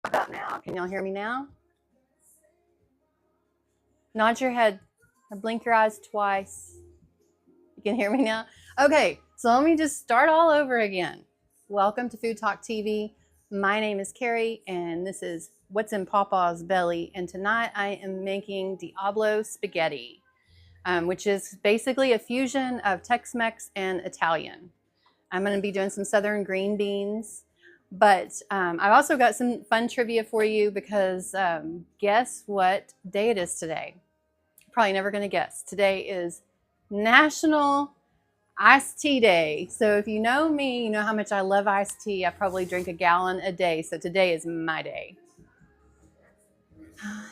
How about now? Can y'all hear me now? Nod your head or blink your eyes twice. You can hear me now? Okay, so let me just start all over again. Welcome to Food Talk TV. My name is Carrie, and this is What's in Paw Paw's Belly. And tonight I am making Diablo spaghetti, which is basically a fusion of Tex-Mex and Italian. I'm going to be doing some southern green beans, but I've also got some fun trivia for you because guess what day it is today? Probably never going to guess. Today is National Iced Tea Day. So if you know me, you know how much I love iced tea. I probably drink a gallon a day. So today is my day.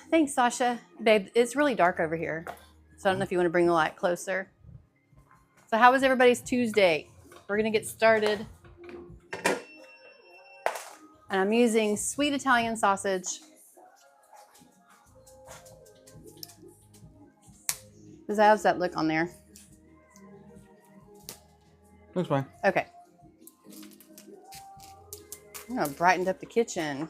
Thanks, Sasha. Babe, it's really dark over here. So I don't know if you want to bring the light closer. So how was everybody's Tuesday? We're going to get started. And I'm using sweet Italian sausage. How's that look on there? Looks fine. Okay. I'm going to brighten up the kitchen.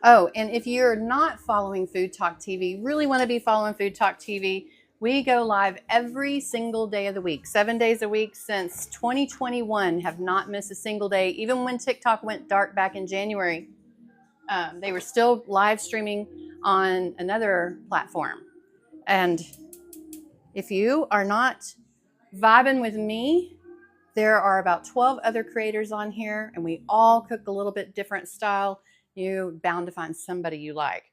Oh, and if you're not following Food Talk TV, really want to be following Food Talk TV, we go live every single day of the week, 7 days a week since 2021, have not missed a single day. Even when TikTok went dark back in January, they were still live streaming on another platform. And if you are not vibing with me, there are about 12 other creators on here, and we all cook a little bit different style. You're bound to find somebody you like.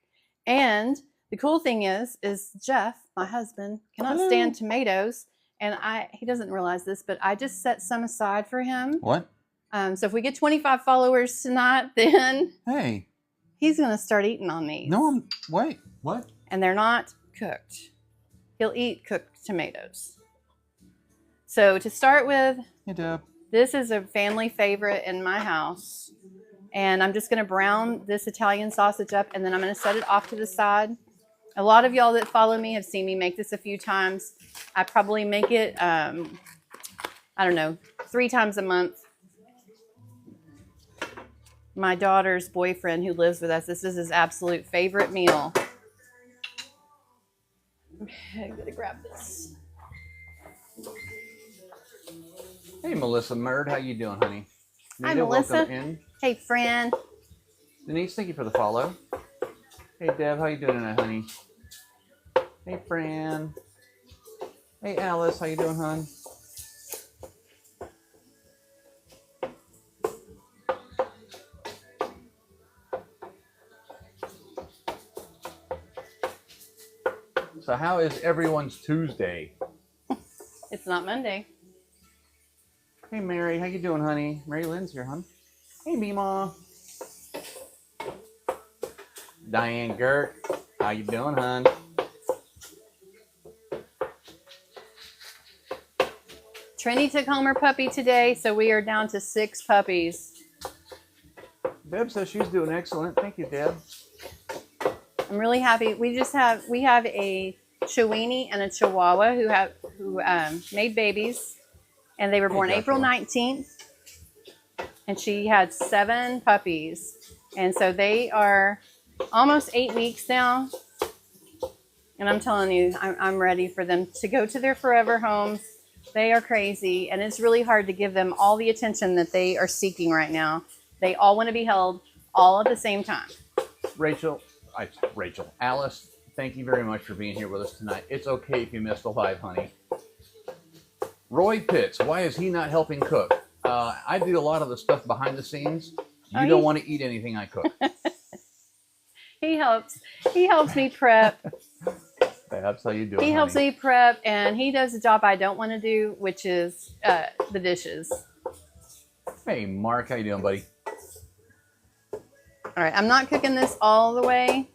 And the cool thing is Jeff, my husband, cannot stand tomatoes, and he doesn't realize this, but I just set some aside for him. What? So if we get 25 followers tonight, then he's going to start eating on these. No, wait, what? And they're not cooked. He'll eat cooked tomatoes. So to start with, hey, Deb. This is a family favorite in my house. And I'm just going to brown this Italian sausage up, and then I'm going to set it off to the side. A lot of y'all that follow me have seen me make this a few times. I probably make it, I don't know, 3 times a month. My daughter's boyfriend who lives with us, this is his absolute favorite meal. Okay, I'm going to grab this. Hey, Melissa Murd, how you doing, honey? Hi, Melissa. Welcome in. Hey, friend. Denise, thank you for the follow. Hey, Deb, how you doing tonight, honey? Hey, Fran. Hey, Alice, how you doing, hon? So how is everyone's Tuesday? It's not Monday. Hey, Mary, how you doing, honey? Mary Lynn's here, hon. Hey, Meemaw. Diane Gert, how you doing, hon? Trini took home her puppy today, so we are down to 6 puppies. Deb says she's doing excellent. Thank you, Deb. I'm really happy. We have a Chiweenie and a Chihuahua who made babies, and they were born April 19th, and she had 7 puppies, and so they are almost 8 weeks now. And I'm telling you, I'm ready for them to go to their forever homes. They are crazy, and it's really hard to give them all the attention that they are seeking right now. They all want to be held all at the same time. Alice, thank you very much for being here with us tonight. It's okay if you missed the live, honey. Roy Pitts, why is he not helping cook? I do a lot of the stuff behind the scenes. You don't want to eat anything I cook. He helps me prep. That's how you do it. He helps me prep, and he does the job I don't want to do, which is the dishes. Hey, Mark, how you doing, buddy? All right, I'm not cooking this all the way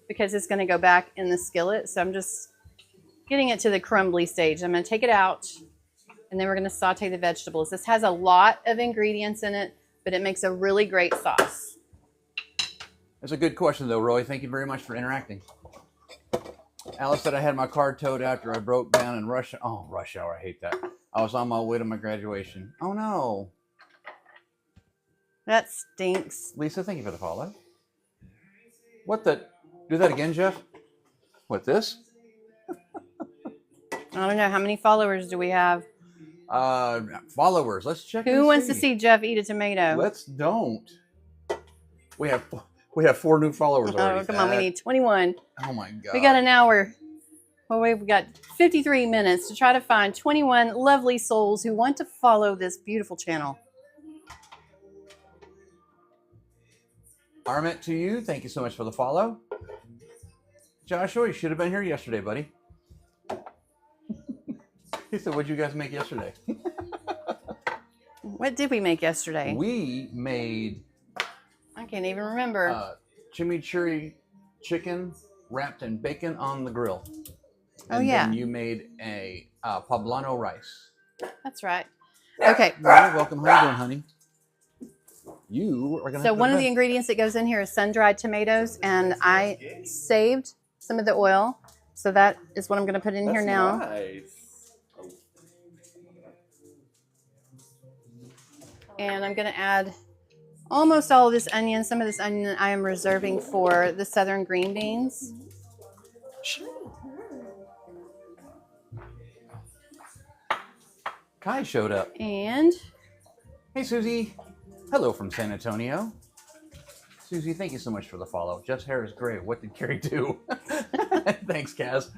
because it's going to go back in the skillet. So I'm just getting it to the crumbly stage. I'm going to take it out, and then we're going to saute the vegetables. This has a lot of ingredients in it, but it makes a really great sauce. That's a good question, though, Roy. Thank you very much for interacting. Alice said I had my car towed after I broke down in rush. Oh, rush hour. I hate that. I was on my way to my graduation. Oh, no. That stinks. Lisa, thank you for the follow. What the? Do that again, Jeff? What, this? I don't know. How many followers do we have? Followers. Let's check. Who wants to see Jeff eat a tomato? Let's don't. We have 4 new followers already. Oh, come on. We need 21. Oh, my God. We got an hour. Well, we've got 53 minutes to try to find 21 lovely souls who want to follow this beautiful channel. Armit, to you, thank you so much for the follow. Joshua, you should have been here yesterday, buddy. He said, what'd you guys make yesterday? What did we make yesterday? We made... I can't even remember. Chimichurri chicken wrapped in bacon on the grill. And then you made a poblano rice. That's right. Okay. Well, welcome. How you doing, honey? You are going to. So one of the ingredients that goes in here is sun-dried tomatoes, and I saved some of the oil, so that is what I'm going to put in here now. Nice. And I'm going to add almost all of this onion. Some of this onion I am reserving for the southern green beans. Kai showed up. And hey, Susie. Hello from San Antonio. Susie, thank you so much for the follow. Jeff's hair is gray. What did Carrie do? Thanks, Kaz.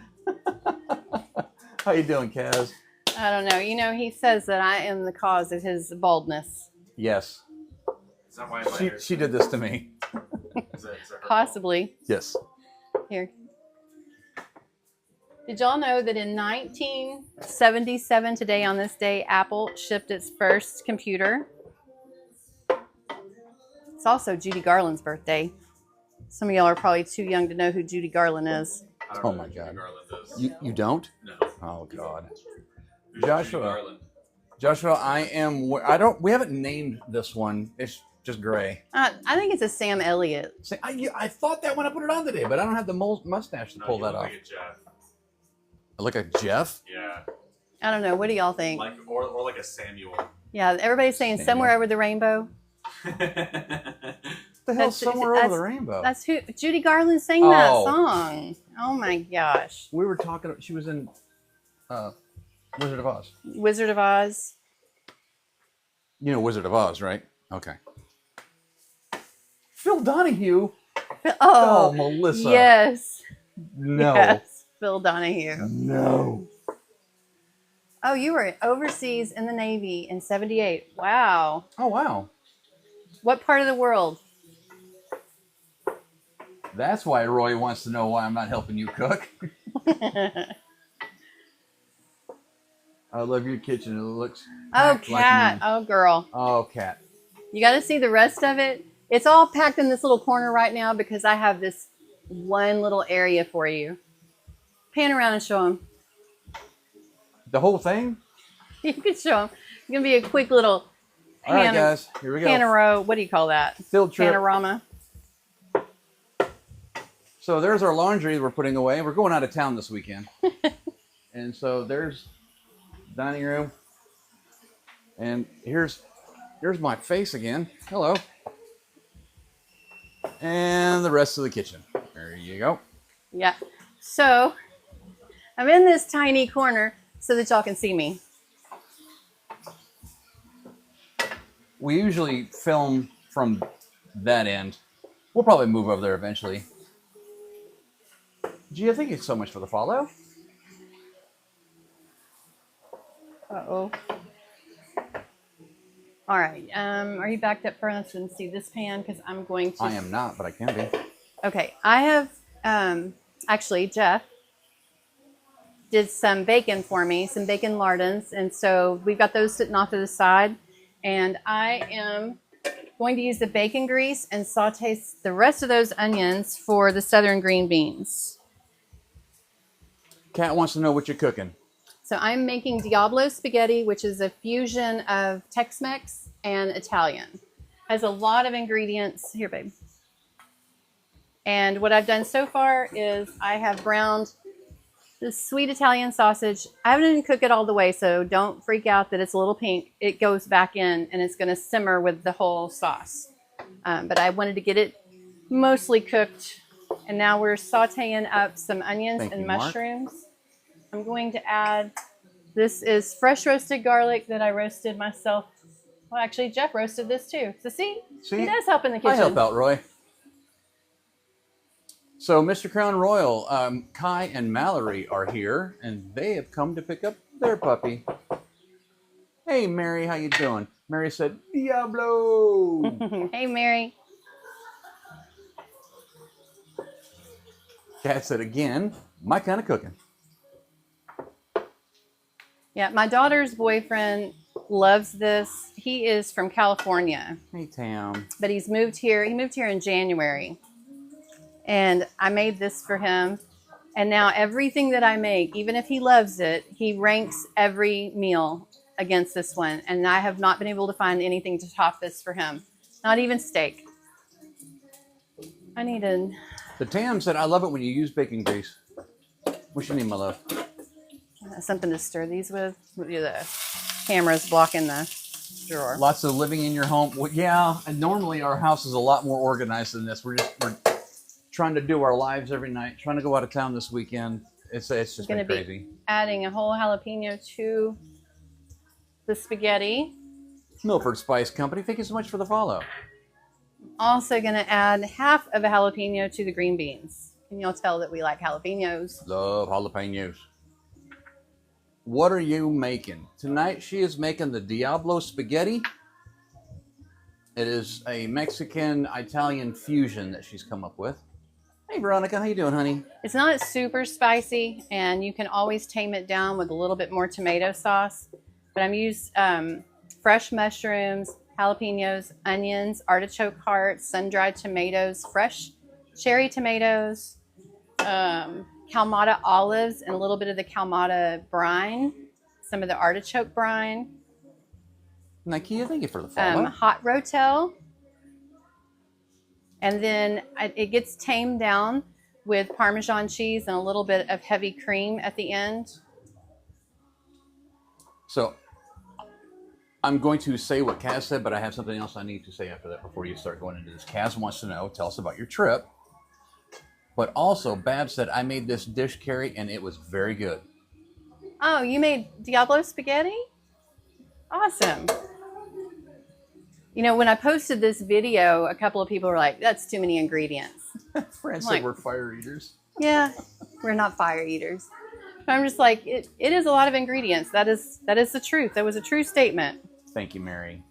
How you doing, Kaz? I don't know. You know, he says that I am the cause of his baldness. Yes. Is that why my hair- She did this to me. Is that her Possibly. Yes. Here. Did y'all know that in 1977, today on this day, Apple shipped its first computer? It's also Judy Garland's birthday. Some of y'all are probably too young to know who Judy Garland is. I don't Oh know my who God. Judy Garland is. You don't? No. Oh God. Who's Joshua. Judy Garland? Joshua, we haven't named this one. It's just gray. I think it's a Sam Elliott. See, I thought that when I put it on today, but I don't have the mustache to No, pull you that look off. like a Jeff. I look like Jeff. Yeah. I don't know. What do y'all think? Like or like a Samuel. Yeah, everybody's saying Samuel. Somewhere Over the Rainbow. The hell's Somewhere Over the Rainbow? That's who Judy Garland sang that Oh. song. Oh my gosh. We were talking. She was in Wizard of Oz. Wizard of Oz. You know Wizard of Oz, right? Okay. Phil Donahue. Oh, Melissa. yes. No. Yes. Phil Donahue. No. Oh, you were overseas in the Navy in 78. Wow. Oh wow. What part of the world? That's why Roy wants to know why I'm not helping you cook. I love your kitchen. It looks. Oh, packed like cat. mine. Oh, girl. Oh, cat. You got to see the rest of it. It's all packed in this little corner right now because I have this one little area for you. Pan around and show them. The whole thing? You can show them. It's going to be a quick little All right, guys. Here we go. panorama. What do you call that? Field trip. Panorama. So there's our laundry we're putting away. We're going out of town this weekend. And so there's dining room. And here's my face again. Hello. And the rest of the kitchen. There you go. Yeah. So I'm in this tiny corner so that y'all can see me. We usually film from that end. We'll probably move over there eventually. Gia, thank you so much for the follow. Uh-oh. All right. Are you backed up for us and see this pan? Because I'm going to... I am not, but I can be. Okay. I have... actually, Jeff did some bacon for me, some bacon lardons. And so we've got those sitting off to the side. And I am going to use the bacon grease and saute the rest of those onions for the southern green beans. Kat wants to know what you're cooking. So I'm making Diablo spaghetti, which is a fusion of Tex-Mex and Italian. Has a lot of ingredients. Here, babe. And what I've done so far is I have browned the sweet Italian sausage. I didn't cook it all the way, so don't freak out that it's a little pink. It goes back in, and it's going to simmer with the whole sauce. But I wanted to get it mostly cooked And now we're sauteing up some onions Thank and you, Mark. mushrooms. I'm going to add, this is fresh roasted garlic that I roasted myself. Well, actually, Jeff roasted this too. So see, he does help in the kitchen. I help out, Roy. So, Mr. Crown Royal, Kai and Mallory are here, and they have come to pick up their puppy. Hey, Mary, how you doing? Mary said, Diablo. Hey, Mary. Kat said, again, my kind of cooking. Yeah, my daughter's boyfriend loves this. He is from California. Hey, Tam. But he's moved here. He moved here in January. And I made this for him. And now everything that I make, even if he loves it, he ranks every meal against this one. And I have not been able to find anything to top this for him. Not even steak. I needed... The Tam said, I love it when you use bacon grease. What's your name, my love? something to stir these with. The camera's blocking the drawer. Lots of living in your home. Well, yeah, and normally our house is a lot more organized than this. We're trying to do our lives every night, trying to go out of town this weekend. It's just been crazy. Be adding a whole jalapeno to the spaghetti. Milford Spice Company, thank you so much for the follow. Also going to add half of a jalapeno to the green beans. Can y'all tell that we like jalapenos? Love jalapenos. What are you making? Tonight she is making the Diablo spaghetti. It is a Mexican-Italian fusion that she's come up with. Hey, Veronica, how you doing, honey? It's not super spicy, and you can always tame it down with a little bit more tomato sauce. But I'm used fresh mushrooms, jalapenos, onions, artichoke hearts, sun-dried tomatoes, fresh cherry tomatoes, Kalamata olives, and a little bit of the Kalamata brine, some of the artichoke brine. Nakia, thank you for the follow. Hot rotel. And then it gets tamed down with Parmesan cheese and a little bit of heavy cream at the end. So I'm going to say what Kaz said, but I have something else I need to say after that before you start going into this. Kaz wants to know, tell us about your trip. But also, Bab said, I made this dish, Carrie, and it was very good. Oh, you made Diablo spaghetti? Awesome. You know, when I posted this video, a couple of people were like, that's too many ingredients. Fran said we're fire eaters. Yeah, we're not fire eaters. But I'm just like, it is a lot of ingredients. That is the truth. That was a true statement. Thank you, Mary.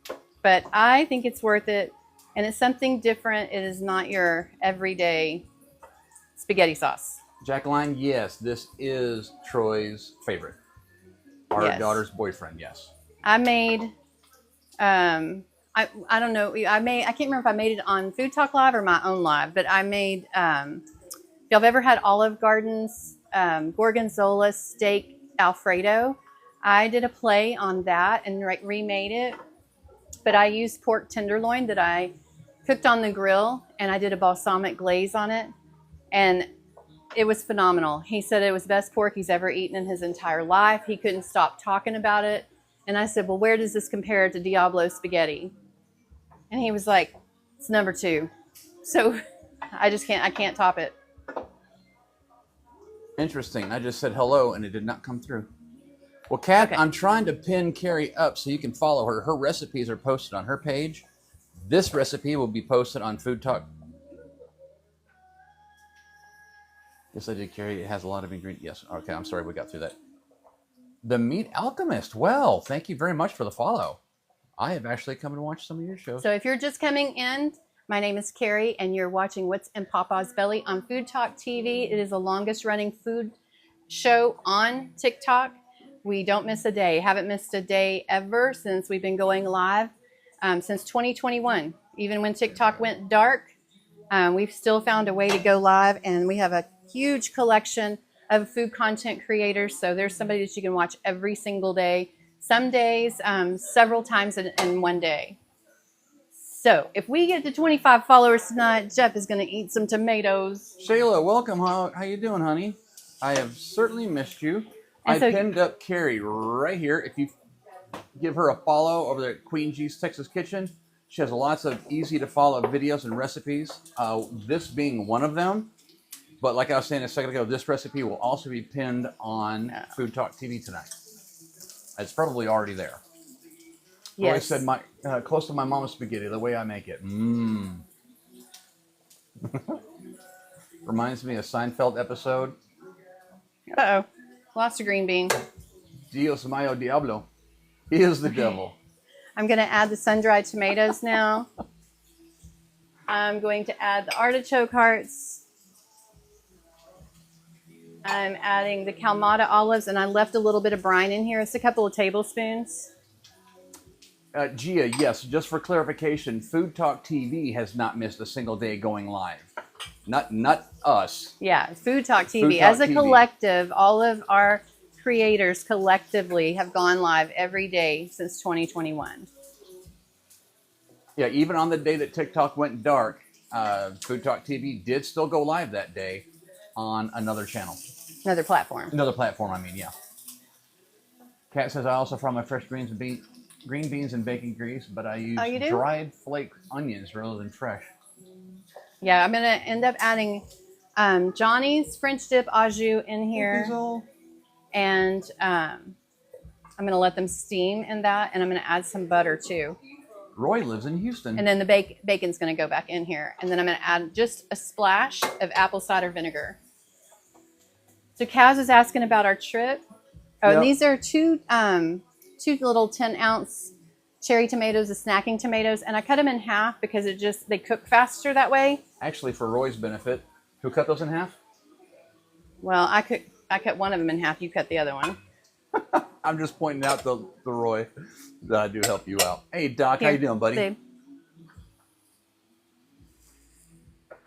But I think it's worth it. And it's something different. It is not your everyday spaghetti sauce. Jacqueline, yes, this is Troy's favorite. Our daughter's boyfriend, yes. I made, I don't know, I can't remember if I made it on Food Talk Live or my own live, but I made, if y'all have ever had Olive Garden's Gorgonzola steak Alfredo, I did a play on that and remade it, but I used pork tenderloin that I cooked on the grill, and I did a balsamic glaze on it, and it was phenomenal. He said it was the best pork he's ever eaten in his entire life. He couldn't stop talking about it. And I said, well, where does this compare to Diablo spaghetti? And he was like, it's number 2. So I can't top it. Interesting. I just said hello and it did not come through. Well, Kat, okay. I'm trying to pin Carrie up so you can follow her. Her recipes are posted on her page. This recipe will be posted on Food Talk. Yes, I did, Carrie. It has a lot of ingredients. Yes. Okay, I'm sorry we got through that. The Meat Alchemist. Well, thank you very much for the follow. I have actually come to watch some of your shows. So if you're just coming in, my name is Carrie, and you're watching What's in Paw Paw's Belly on Food Talk TV. It is the longest running food show on TikTok. We don't miss a day. Haven't missed a day ever since we've been going live since 2021. Even when TikTok went dark, we've still found a way to go live, and we have a huge collection of food content creators. So there's somebody that you can watch every single day. Some days, several times in one day. So if we get to 25 followers tonight, Jeff is going to eat some tomatoes. Shayla, welcome. How you doing, honey? I have certainly missed you. I pinned up Carrie right here. If you give her a follow over there at Queen G's Texas Kitchen, she has lots of easy to follow videos and recipes. This being one of them. But like I was saying a second ago, this recipe will also be pinned on Food Talk TV tonight. It's probably already there. Roy Yes. said, close to my mama's spaghetti, the way I make it. Mmm. Reminds me of a Seinfeld episode. Uh-oh. Lost a green bean. Dios mío, Diablo. He is the devil. I'm going to add the sun-dried tomatoes now. I'm going to add the artichoke hearts. I'm adding the Kalamata olives, and I left a little bit of brine in here. It's a couple of tablespoons. Gia, yes, just for clarification, Food Talk TV has not missed a single day going live. Not us. Yeah, Food Talk TV. Food Talk As a TV. collective, all of our creators collectively have gone live every day since 2021. Yeah, even on the day that TikTok went dark, Food Talk TV did still go live that day on another channel. Another platform. Another platform, I mean, yeah. Kat says, I also fry my fresh green beans in bacon grease, but I use dried flake onions rather than fresh. Yeah, I'm going to end up adding Johnny's French dip au jus in here. And I'm going to let them steam in that, and I'm going to add some butter too. Roy lives in Houston. And then the bacon's going to go back in here. And then I'm going to add just a splash of apple cider vinegar. So Kaz is asking about our trip. Oh, Yep. And these are two little 10-ounce cherry tomatoes, the snacking tomatoes. And I cut them in half because they cook faster that way. Actually, for Roy's benefit, who cut those in half? Well, I cut one of them in half. You cut the other one. I'm just pointing out the Roy that I do help you out. Hey, Doc, Here, how you doing, buddy? babe.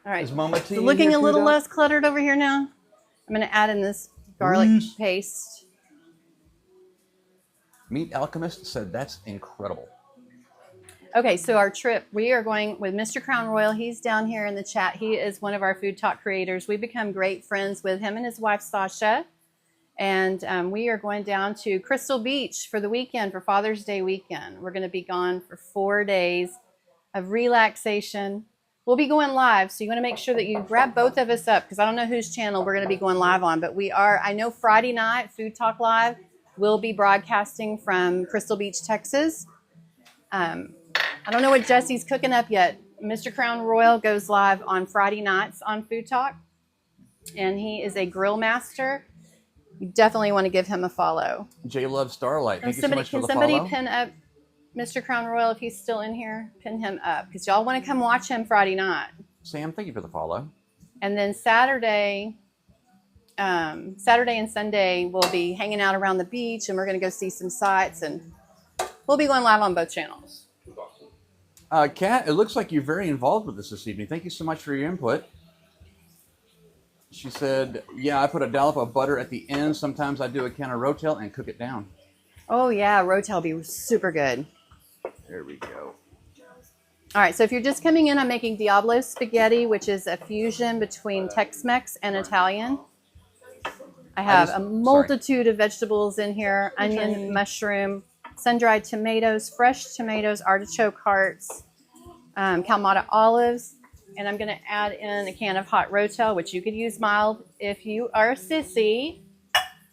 All right. Is Mama T It's in looking here a too, little Doc? less cluttered over here now. I'm going to add in this garlic paste. Meat Alchemist said that's incredible. Okay, so our trip, we are going with Mr. Crown Royal. He's down here in the chat. He is one of our Food Talk creators. We've become great friends with him and his wife, Sasha. And we are going down to Crystal Beach for the weekend, for Father's Day weekend. We're going to be gone for 4 days of relaxation. We'll be going live, so you want to make sure that you grab both of us up, because I don't know whose channel we're going to be going live on, but we are, I know Friday night, Food Talk Live, will be broadcasting from Crystal Beach, Texas. I don't know what Jesse's cooking up yet. Mr. Crown Royal goes live on Friday nights on Food Talk, and he is a grill master. You definitely want to give him a follow. J Love Starlight, thank you so much for the Can somebody follow. pin up Mr. Crown Royal if he's still in here? Pin him up, because y'all want to come watch him Friday night. Sam, thank you for the follow. And then Saturday and Sunday, we'll be hanging out around the beach, and we're going to go see some sights, and we'll be going live on both channels. Kat, it looks like you're very involved with this evening. Thank you so much for your input. She said, yeah, I put a dollop of butter at the end. Sometimes I do a can of Rotel and cook it down. Oh, yeah, Rotel be super good. There we go. All right, so if you're just coming in, I'm making Diablo spaghetti, which is a fusion between Tex-Mex and Italian. I have a multitude of vegetables in here: onion, mushroom, sun-dried tomatoes, fresh tomatoes, artichoke hearts, Kalamata olives, and I'm going to add in a can of hot Rotel, which you could use mild if you are a sissy,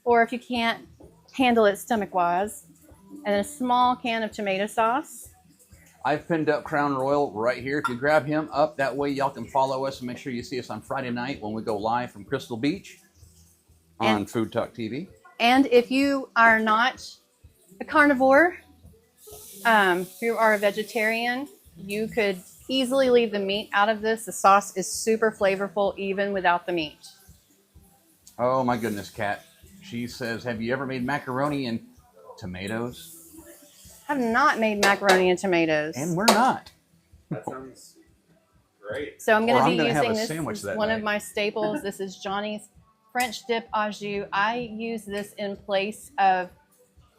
or if you can't handle it stomach-wise, and a small can of tomato sauce. I've pinned up Crown Royal right here. If you grab him up, that way y'all can follow us and make sure you see us on Friday night when we go live from Crystal Beach on Food Talk TV. And if you are not a carnivore, if you are a vegetarian, you could easily leave the meat out of this. The sauce is super flavorful even without the meat. Oh my goodness, Kat. She says, have you ever made macaroni and tomatoes? I have not made macaroni and tomatoes. And we're not. That sounds great. So I'm going Or to I'm be gonna have using a this sandwich as that one night. of my staples. This is Johnny's French dip au jus. I use this in place of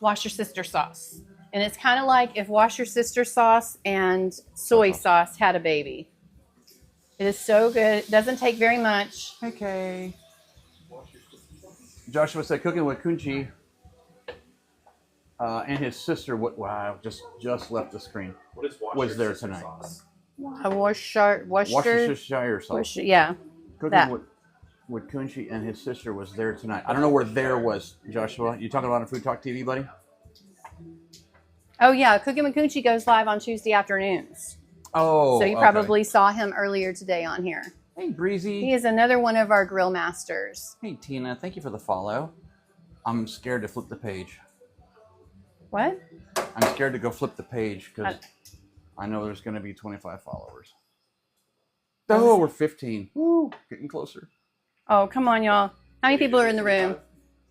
Wash Your Sister sauce. And it's kind of like if Wash Your Sister sauce and soy sauce had a baby. It is so good. It doesn't take very much. Okay. Joshua said cooking with Kunchi and his sister. Wow, just left the screen. What is Was there tonight? sauce? A Worcestershire Worcestershire sauce. yeah. Cooking that. with with Kunchi and his sister was there tonight. I don't know where there was, Joshua. You talking about on Food Talk TV, buddy? Oh, yeah. Cooking with Kunchi goes live on Tuesday afternoons. Oh, so you probably saw him earlier today on here. Hey, Breezy. He is another one of our grill masters. Hey, Tina. Thank you for the follow. I'm scared to flip the page. What? I'm scared to go flip the page because I know there's going to be 25 followers. Oh, we're 15. Woo, getting closer. Oh, come on, y'all. How many people are in the room? How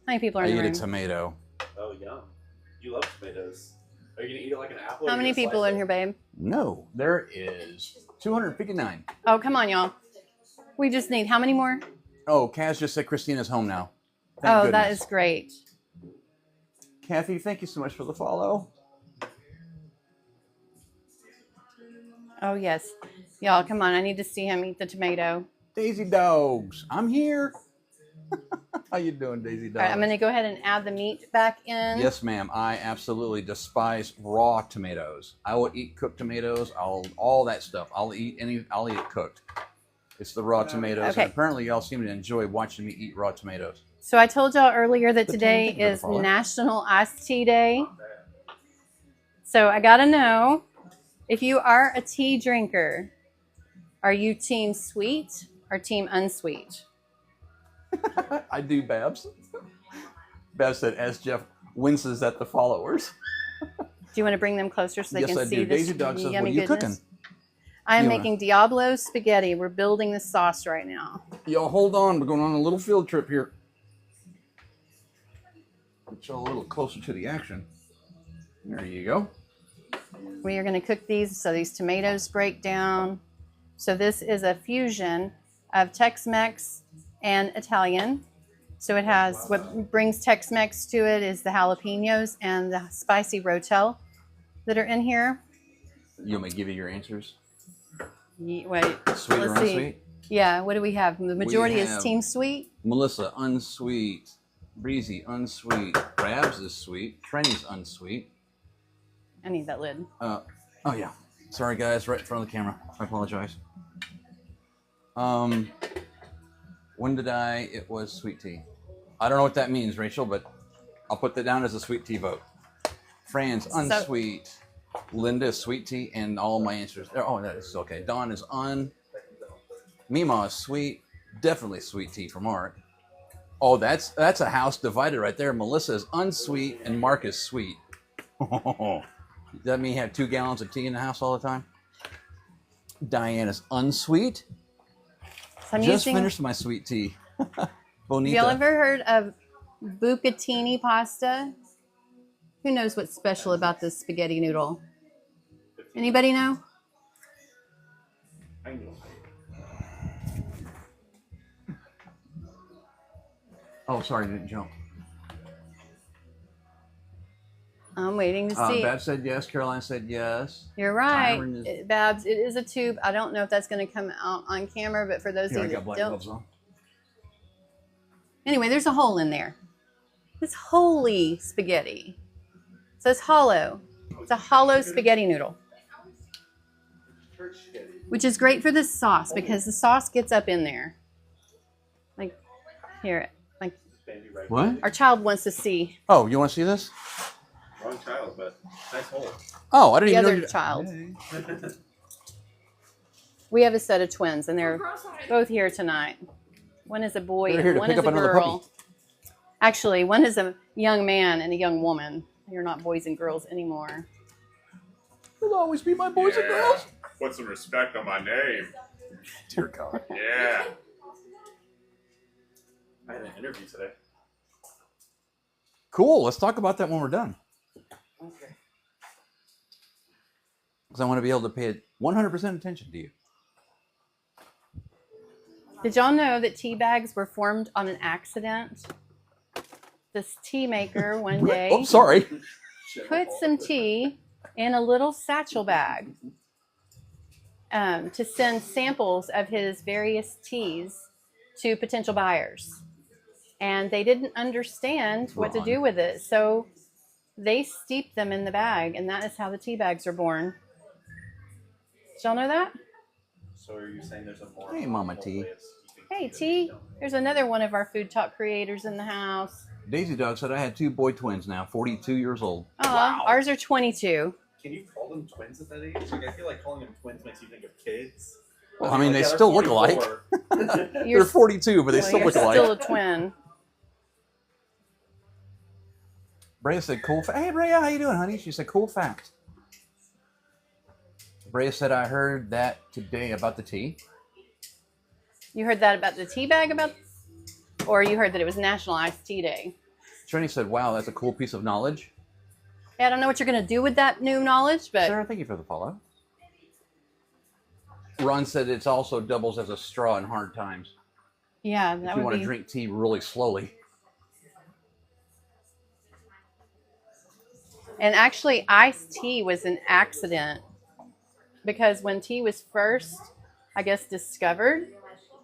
many people are in the room? I ate a tomato. Oh, yum. You love tomatoes. Are you going to eat it like an apple? How many people are in here, babe? No, there is 259. Oh, come on, y'all. We just need how many more? Oh, Kaz just said Christina's home now. Thank goodness. That is great. Kathy, thank you so much for the follow. Oh, yes. Y'all, come on. I need to see him eat the tomato. Daisy Dogs, I'm here. How you doing, Daisy Dogs? All right, I'm going to go ahead and add the meat back in. Yes, ma'am. I absolutely despise raw tomatoes. I will eat cooked tomatoes. All that stuff. I'll eat it cooked. It's the raw tomatoes. Okay. And apparently, y'all seem to enjoy watching me eat raw tomatoes. So I told y'all earlier that today is National Iced Tea Day. So I got to know, if you are a tea drinker, are you team sweet or team unsweet? I do, Babs. Babs said, as Jeff winces at the followers. Do you want to bring them closer so they can see this Daisy Dog says, yummy what are you goodness? cooking? I am making Diablo spaghetti. We're building the sauce right now. Y'all hold on. We're going on a little field trip here. Get y'all a little closer to the action. There you go. We are going to cook these so these tomatoes break down. So this is a fusion of Tex-Mex and Italian. So it has, what brings Tex-Mex to it is the jalapeños and the spicy rotel that are in here. You want me to give you your answers? Wait, sweet or let's see. unsweet? Yeah, what do we have? The majority is team sweet. Melissa, unsweet. Breezy, unsweet. Rabs is sweet. Trenny's unsweet. I need that lid. Oh, yeah. Sorry, guys. Right in front of the camera. I apologize. When did it was sweet tea. I don't know what that means, Rachel, but I'll put that down as a sweet tea vote. Fran's unsweet. Linda is sweet tea, and all my answers. Oh, that is okay. Dawn is Mima is sweet. Definitely sweet tea for Mark. Oh, that's a house divided right there. Melissa is unsweet, and Mark is sweet. Does that mean you have 2 gallons of tea in the house all the time? Diane is unsweet. So just finished my sweet tea. Bonita. Have y'all ever heard of bucatini pasta? Who knows what's special about this spaghetti noodle? Anybody know? I know. Oh, sorry, I didn't jump. I'm waiting to see. Babs said yes. Caroline said yes. You're right, Babs. It is a tube. I don't know if that's going to come out on camera, but for those of you that don't. Anyway, there's a hole in there. It's holy spaghetti. So it's hollow. It's a hollow spaghetti noodle, which is great for the sauce because the sauce gets up in there. Like, here, like. What? Our child wants to see. Oh, you want to see this? Wrong child, but nice hole. Oh, I didn't even know. The other child. We have a set of twins, and they're both here tonight. One is a boy, and one is a girl. Actually, one is a young man and a young woman. You're not boys and girls anymore. You'll always be my boys and girls. Put some respect on my name. Dear God. Yeah. I had an interview today. Cool. Let's talk about that when we're done. Okay. Because I want to be able to pay 100% attention to you. Did y'all know that tea bags were formed on an accident? This tea maker one day put some tea in a little satchel bag to send samples of his various teas to potential buyers. And they didn't understand what to do with it. So they steeped them in the bag, and that is how the tea bags are born. Did y'all know that? So are you saying there's a more... Hey, Mama T. Hey, T. There's another one of our Food Talk creators in the house. Daisy Dog said I had 2 boy twins now, 42 years old. Wow. Ours are 22. Can you call them twins at that age? Like, I feel like calling them twins makes you think of kids. Well, I mean, they still look alike. They're 42, but they still look alike. Still a twin. Brea said, cool fact. Hey, Brea, how you doing, honey? She said, cool fact. Brea said, I heard that today about the tea. You heard that about the tea bag or you heard that it was National Iced Tea Day? Trini said, wow, that's a cool piece of knowledge. Yeah, I don't know what you're going to do with that new knowledge, but... Sarah, thank you for the follow. Ron said it also doubles as a straw in hard times. Yeah, if you want to drink tea really slowly. And actually, iced tea was an accident. Because when tea was first, I guess, discovered,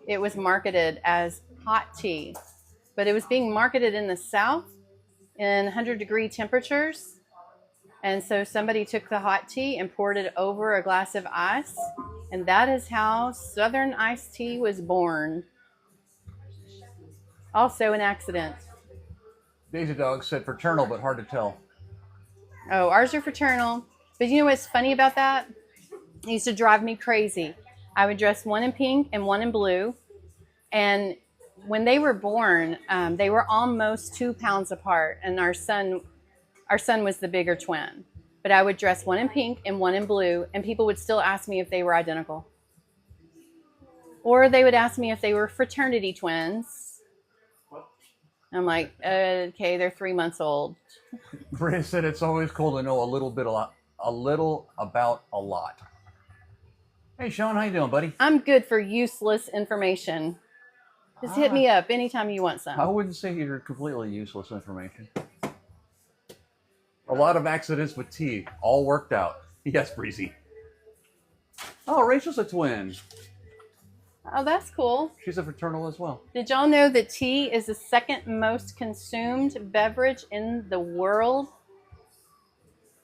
it was marketed as hot tea. But it was being marketed in the South in 100-degree temperatures. And so somebody took the hot tea and poured it over a glass of ice. And that is how Southern iced tea was born. Also an accident. Daisy Dog said fraternal, but hard to tell. Oh, ours are fraternal. But you know what's funny about that? It used to drive me crazy. I would dress one in pink and one in blue. And when they were born, they were almost 2 pounds apart. And our son was the bigger twin. But I would dress one in pink and one in blue. And people would still ask me if they were identical. Or they would ask me if they were fraternity twins. I'm like, okay, they're 3 months old. Brea said it's always cool to know a little about a lot. Hey, Sean, how you doing, buddy? I'm good for useless information. Just hit me up anytime you want some. I wouldn't say you're completely useless information. A lot of accidents with tea, all worked out. Yes, Breezy. Oh, Rachel's a twin. Oh, that's cool. She's a fraternal as well. Did y'all know that tea is the second most consumed beverage in the world?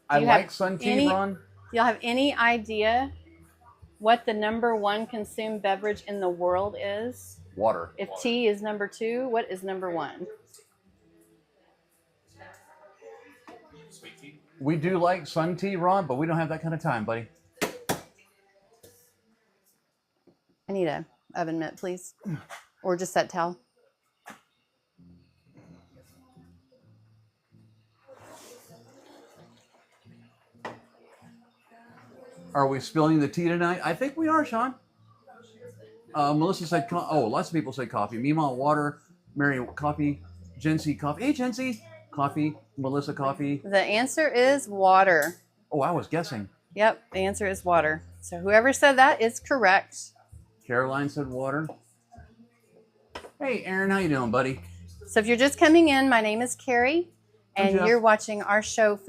I like Sun Tea, Ron. Do y'all have any idea what the #1 consumed beverage in the world is? Water. If tea is #2, what is #1? Sweet tea. We do like Sun Tea, Ron, but we don't have that kind of time, buddy. I need a oven mitt, please. Or just that towel. Are we spilling the tea tonight? I think we are, Sean. Melissa said, lots of people say coffee. Mima, water. Mary, coffee. Jency, coffee. Hey, Jency, coffee. Melissa, coffee. The answer is water. Oh, I was guessing. Yep, the answer is water. So whoever said that is correct. Caroline said water. Hey, Aaron, how you doing, buddy? So if you're just coming in, my name is Carrie, and you're watching our show,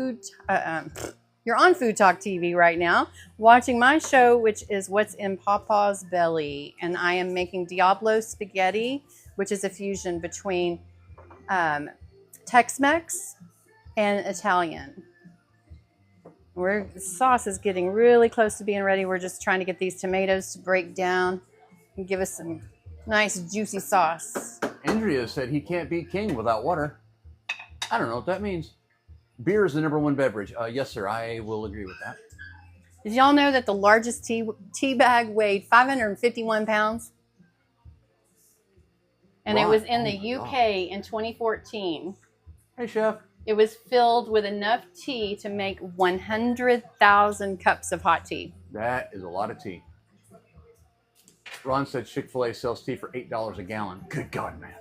you're on Food Talk TV right now, watching my show, which is What's in Paw Paw's Belly. And I am making Diablo spaghetti, which is a fusion between Tex-Mex and Italian. The sauce is getting really close to being ready. We're just trying to get these tomatoes to break down and give us some nice juicy sauce. Andrea said he can't be king without water. I don't know what that means. Beer is the #1 beverage. Yes, sir. I will agree with that. Did y'all know that the largest tea bag weighed 551 pounds? And it was in the UK in 2014. Hey, Chef. It was filled with enough tea to make 100,000 cups of hot tea. That is a lot of tea. Ron said Chick-fil-A sells tea for $8 a gallon. Good God, man.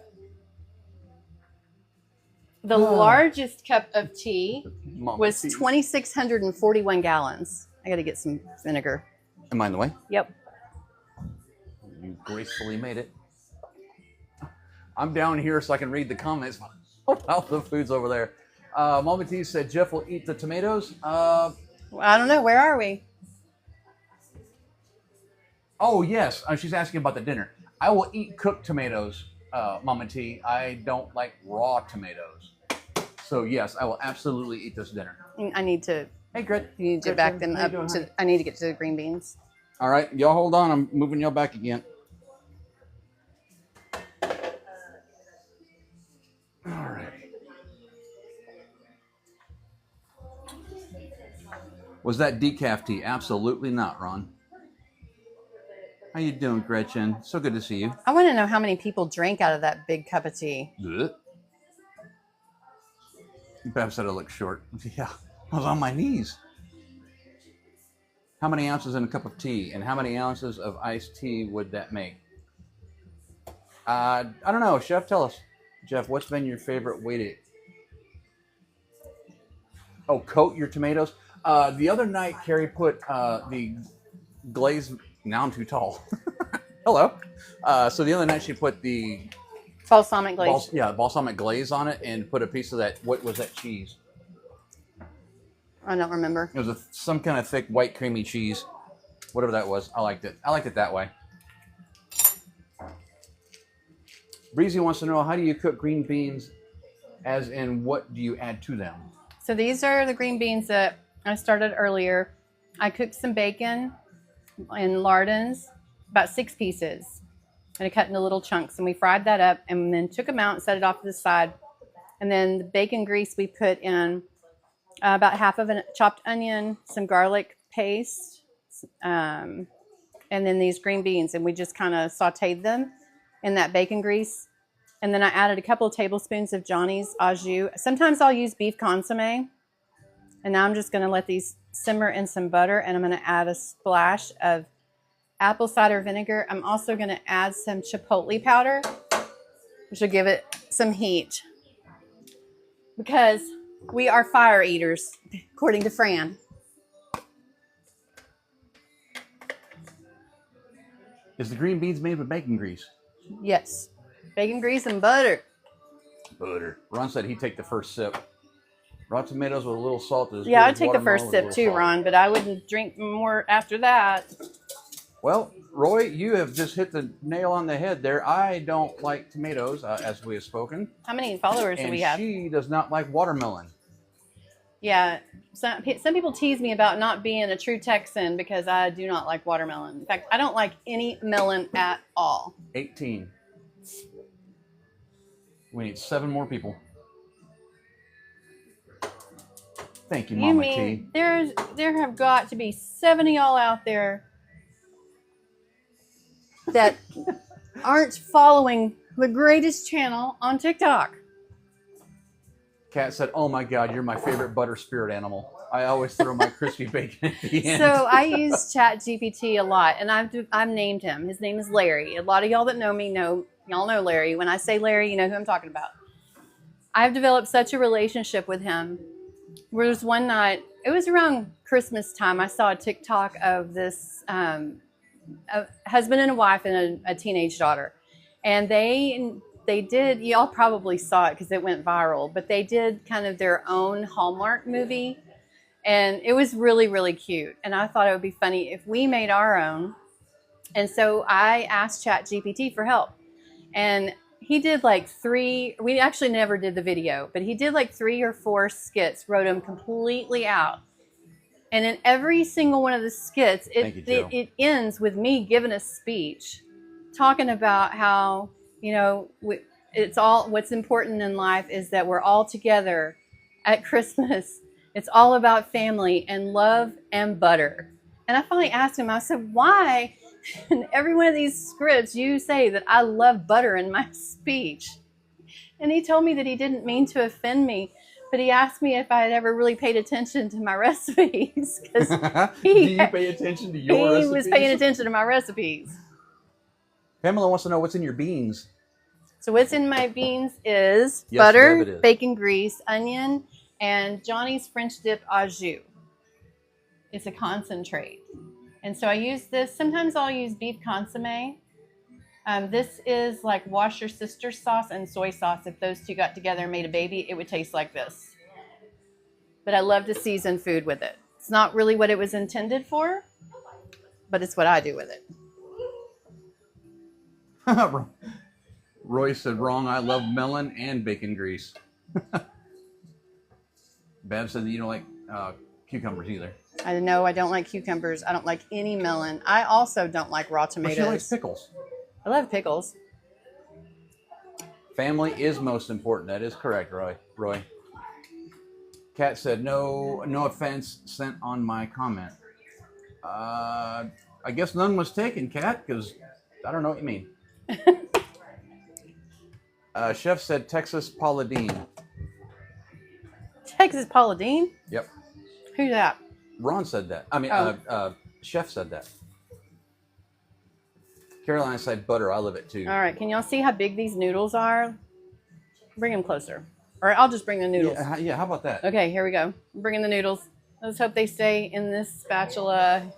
The largest cup of tea was 2,641 gallons. I got to get some vinegar. Am I in the way? Yep. You gracefully made it. I'm down here so I can read the comments about the foods over there. Mama T said Jeff will eat the tomatoes. Well, I don't know. Where are we? Oh, yes. She's asking about the dinner. I will eat cooked tomatoes, Mama T. I don't like raw tomatoes. So, yes, I will absolutely eat this dinner. I need to. Hey, Gret. You need to back them up to. I need to get to the green beans. All right. Y'all hold on. I'm moving y'all back again. Was that decaf tea? Absolutely not, Ron. How you doing, Gretchen? So good to see you. I want to know how many people drank out of that big cup of tea. Bev said I look short. Yeah, I was on my knees. How many ounces in a cup of tea, and how many ounces of iced tea would that make? I don't know, Chef. Tell us, Jeff. What's been your favorite way to? Oh, coat your tomatoes. The other night, Carrie put the glaze. Now I'm too tall. Hello. So the other night she put the Balsamic glaze. Balsamic glaze on it, and put a piece of that. What was that cheese? I don't remember. It was some kind of thick white creamy cheese, whatever that was. I liked it. I liked it that way. Breezy wants to know, how do you cook green beans? As in, what do you add to them? So these are the green beans that I started earlier. I cooked some bacon in lardons, about 6 pieces, and I cut into little chunks, and we fried that up and then took them out and set it off to the side. And then the bacon grease, we put in about half of a chopped onion, some garlic paste, and then these green beans, and we just kind of sauteed them in that bacon grease. And then I added a couple of tablespoons of Johnny's au jus. Sometimes I'll use beef consomme. And now I'm just going to let these simmer in some butter, and I'm going to add a splash of apple cider vinegar. I'm also going to add some chipotle powder, which will give it some heat, because we are fire eaters, according to Fran. Is the green beans made with bacon grease? Yes. Bacon grease and butter. Butter. Ron said he'd take the first sip. Raw tomatoes with a little salt is Yeah, good I'd take the first sip too, salt. Ron, but I wouldn't drink more after that. Well, Roy, you have just hit the nail on the head there. I don't like tomatoes, as we have spoken. How many followers do we have? And she does not like watermelon. Yeah, some people tease me about not being a true Texan because I do not like watermelon. In fact, I don't like any melon at all. 18. We need 7 more people. Thank you, Mama T. There have got to be 7 of y'all out there that aren't following the greatest channel on TikTok. Kat said, "Oh my God, you're my favorite butter spirit animal. I always throw my crispy bacon at the end." So I use ChatGPT a lot, and I've named him. His name is Larry. A lot of y'all that know me y'all know Larry. When I say Larry, you know who I'm talking about. I've developed such a relationship with him. There was one night, it was around Christmas time, I saw a TikTok of this a husband and a wife and a teenage daughter. And they did, y'all probably saw it because it went viral, but they did kind of their own Hallmark movie. And it was really, really cute. And I thought it would be funny if we made our own. And so I asked ChatGPT for help. And he did like 3, we actually never did the video, but he did like 3 or 4 skits, wrote them completely out. And in every single one of the skits, it ends with me giving a speech talking about how, it's all, what's important in life is that we're all together at Christmas. It's all about family and love and butter. And I finally asked him, I said, why in every one of these scripts you say that I love butter in my speech? And he told me that he didn't mean to offend me, but he asked me if I had ever really paid attention to my recipes. Do you pay attention to your recipes? He was paying attention to my recipes. Pamela wants to know what's in your beans. So what's in my beans is butter, bacon grease, onion, and Johnny's French dip au jus. It's a concentrate. And so I use this. Sometimes I'll use beef consomme. This is like wash your sister's sauce and soy sauce. If those two got together and made a baby, it would taste like this. But I love to season food with it. It's not really what it was intended for, but it's what I do with it. Roy said, wrong. I love melon and bacon grease. Bev said that you don't like cucumbers either. I know I don't like cucumbers. I don't like any melon. I also don't like raw tomatoes. But she likes pickles. I love pickles. Family is most important. That is correct, Roy. Kat said, no offense sent on my comment. I guess none was taken, Kat, because I don't know what you mean. Chef said Texas Paula Deen. Texas Paula Deen? Yep. Who's that? Ron said that. I mean, Chef said that. Caroline said butter. I love it too. All right. Can y'all see how big these noodles are? Bring them closer. Or I'll just bring the noodles. Yeah, how about that? Okay, here we go. I'm bringing the noodles. Let's hope they stay in this spatula.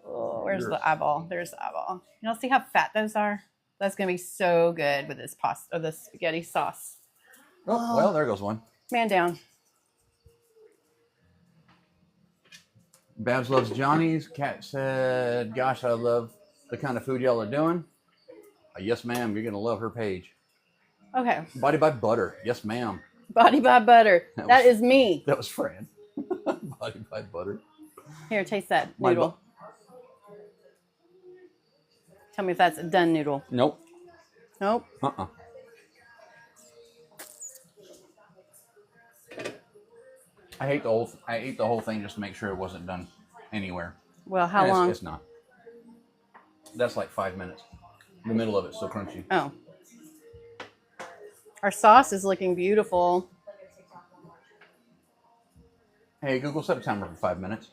Oh, where's the eyeball? There's the eyeball. Y'all see how fat those are? That's going to be so good with this pasta or this spaghetti sauce. Oh, well, there goes one. Man down. Babs loves Johnny's. Kat said, gosh, I love the kind of food y'all are doing. Yes, ma'am. You're going to love her page. Okay. Body by butter. Yes, ma'am. Body by butter. That is me. That was Fran. Body by butter. Here, taste that noodle. Tell me if that's a done noodle. Nope. Nope. I ate the whole thing just to make sure it wasn't done anywhere. Well, how long? It's not. That's like 5 minutes. The middle of it's so crunchy. Oh. Our sauce is looking beautiful. Hey, Google, set a timer for 5 minutes.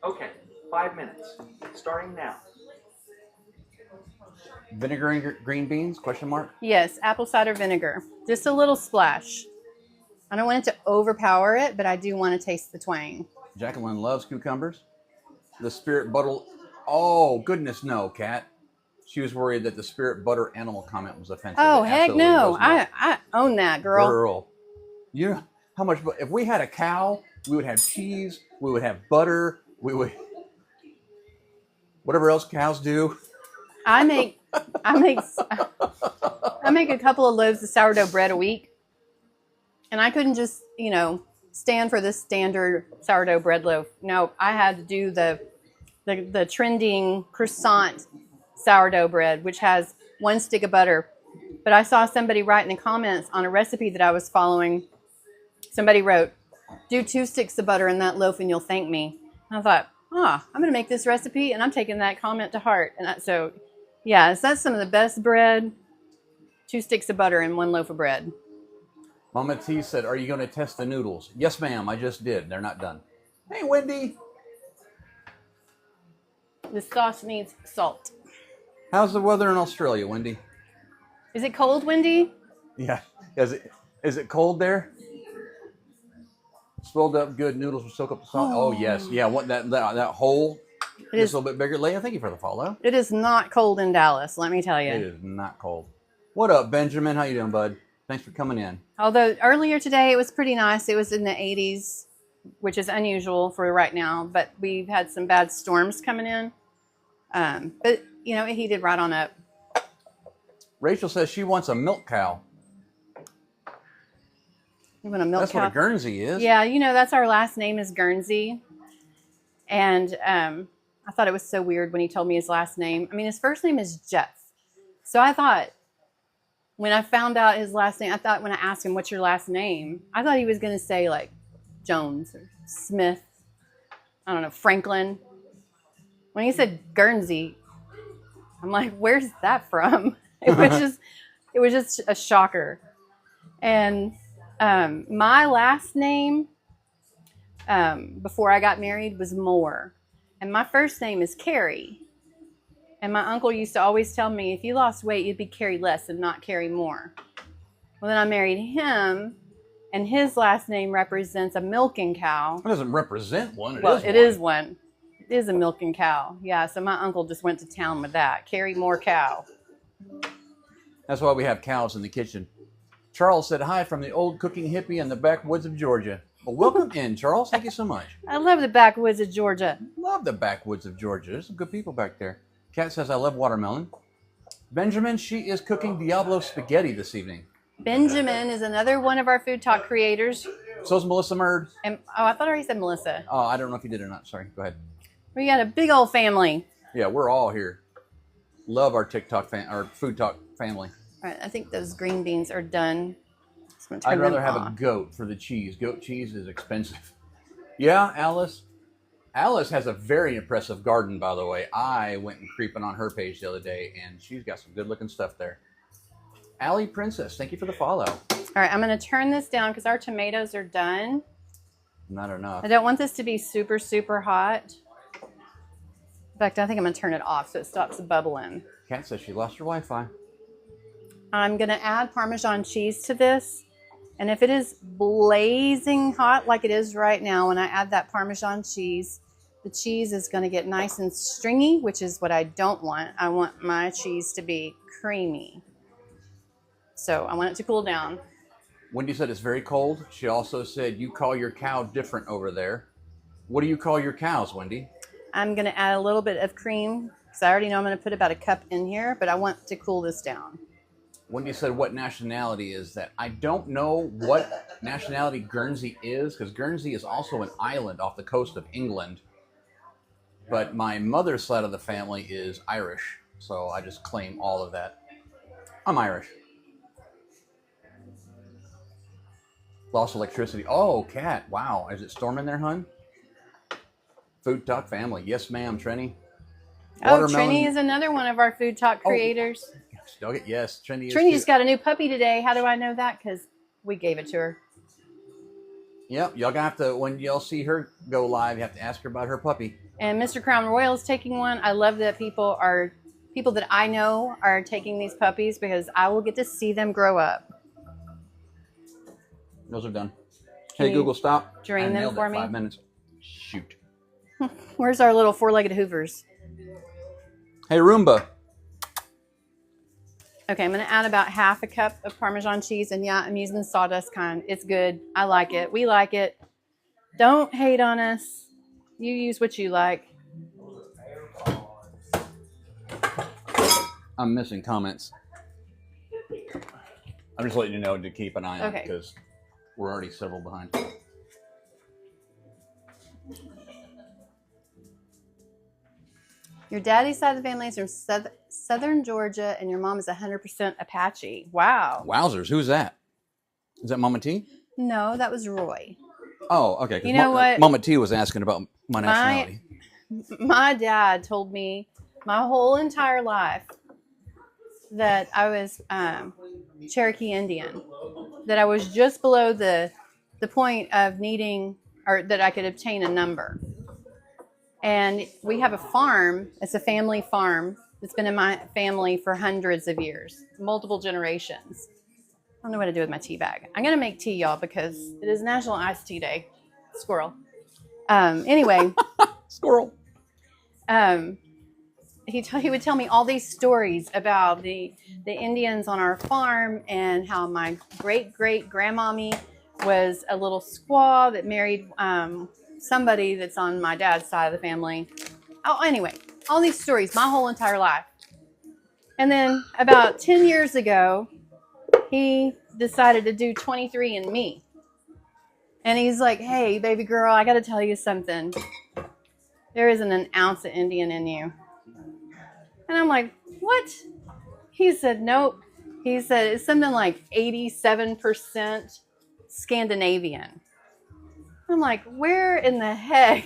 Okay, 5 minutes. Starting now. Vinegar and green beans? Question mark. Yes, apple cider vinegar. Just a little splash. I don't want it to overpower it, but I do want to taste the twang. Jacqueline loves cucumbers. The spirit butter. Oh, goodness, no, Kat. She was worried that the spirit butter animal comment was offensive. Oh, heck no. I own that, girl. Girl. You know how much, if we had a cow, we would have cheese, we would have butter, we would, whatever else cows do. I make a couple of loaves of sourdough bread a week. And I couldn't just, stand for the standard sourdough bread loaf. No, I had to do the trending croissant sourdough bread, which has 1 stick of butter. But I saw somebody write in the comments on a recipe that I was following. Somebody wrote, do 2 sticks of butter in that loaf and you'll thank me. And I thought, I'm going to make this recipe and I'm taking that comment to heart. And yes, that's some of the best bread. 2 sticks of butter in 1 loaf of bread. Mama T said, are you going to test the noodles? Yes, ma'am. I just did. They're not done. Hey, Wendy. The sauce needs salt. How's the weather in Australia, Wendy? Is it cold, Wendy? Yeah. Is it cold there? Swelled up good noodles will soak up the salt. Oh, yes. Yeah, what that hole is a little bit bigger. Leah, thank you for the follow. It is not cold in Dallas, let me tell you. It is not cold. What up, Benjamin? How you doing, bud? Thanks for coming in. Although earlier today it was pretty nice. It was in the 80s, which is unusual for right now, but we've had some bad storms coming in. But, it heated right on up. Rachel says she wants a milk cow. You want a milk That's cow? what a Guernsey is. Yeah, that's our last name is Guernsey. And I thought it was so weird when he told me his last name. I mean, his first name is Jeff. So I thought, when I found out his last name, when I asked him, what's your last name? I thought he was going to say like Jones or Smith. I don't know, Franklin. When he said Guernsey, I'm like, where's that from? It was just a shocker. And my last name before I got married was Moore. And my first name is Carrie. And my uncle used to always tell me, if you lost weight, you'd be Carrie less and not Carrie more. Well, then I married him, and his last name represents a milking cow. It doesn't represent one. It is one. It is a milking cow. Yeah, so my uncle just went to town with that. Carrie Moore cow. That's why we have cows in the kitchen. Charles said hi from the old cooking hippie in the backwoods of Georgia. Well, welcome in, Charles. Thank you so much. I love the backwoods of Georgia. Love the backwoods of Georgia. There's some good people back there. Kat says, I love watermelon. Benjamin, she is cooking Diablo spaghetti this evening. Benjamin is another one of our Food Talk creators. So is Melissa Murd. And I thought I already said Melissa. Oh, I don't know if you did or not. Sorry. Go ahead. We got a big old family. Yeah, we're all here. Love our TikTok our Food Talk family. All right, I think those green beans are done I'm gonna turn I'd rather them have off. a goat for the cheese. Goat cheese is expensive. Yeah, Alice. Alice has a very impressive garden, by the way. I went and creeping on her page the other day, and she's got some good-looking stuff there. Allie Princess, thank you for the follow. All right, I'm going to turn this down because our tomatoes are done. Not enough. I don't want this to be super, super hot. In fact, I think I'm going to turn it off so it stops bubbling. Kat says she lost her Wi-Fi. I'm going to add Parmesan cheese to this. And if it is blazing hot like it is right now, when I add that Parmesan cheese, the cheese is going to get nice and stringy, which is what I don't want. I want my cheese to be creamy. So I want it to cool down. Wendy said it's very cold. She also said you call your cow different over there. What do you call your cows, Wendy? I'm going to add a little bit of cream because I already know I'm going to put about a cup in here, but I want to cool this down. Wendy said, what nationality is that? I don't know what nationality Guernsey is, because Guernsey is also an island off the coast of England. But my mother's side of the family is Irish, so I just claim all of that. I'm Irish. Lost electricity. Oh, Kat. Wow. Is it storming there, hun? Food Talk family. Yes, ma'am, Trenny. Oh, Trini is another one of our Food Talk creators. Yes, Trini is. Trini just got a new puppy today. How do I know that? Because we gave it to her. Yep, y'all gonna have to, when y'all see her go live, you have to ask her about her puppy. And Mr. Crown Royal is taking one. I love that people that I know are taking these puppies because I will get to see them grow up. Those are done. Can Hey, you Google, stop. drain I them nailed for it. me? 5 minutes. Shoot. Where's our little four-legged Hoovers? Hey, Roomba. Okay, I'm going to add about half a cup of Parmesan cheese. And yeah, I'm using the sawdust kind. It's good. I like it. We like it. Don't hate on us. You use what you like. I'm missing comments. I'm just letting you know to keep an eye on Okay. because we're already several behind. Your daddy's side of the family is from southern Georgia, and your mom is 100% Apache. Wow. Wowzers, who's that? Is that Mama T? No, that was Roy. Oh, okay. 'Cause You know what? Mama T was asking about my nationality. My dad told me my whole entire life that I was Cherokee Indian, that I was just below the point of needing, or that I could obtain a number. And we have a farm. It's a family farm. It's been in my family for hundreds of years, multiple generations. I don't know what to do with my tea bag. I'm going to make tea, y'all, because it is National Iced Tea Day. Squirrel. Anyway. Squirrel. He would tell me all these stories about the Indians on our farm and how my great-great-grandmommy was a little squaw that married somebody that's on my dad's side of the family. Oh, anyway, all these stories my whole entire life. And then about 10 years ago, he decided to do 23andMe. And he's like, hey, baby girl, I got to tell you something. There isn't an ounce of Indian in you. And I'm like, what? He said, nope. He said, it's something like 87% Scandinavian. I'm like, where in the heck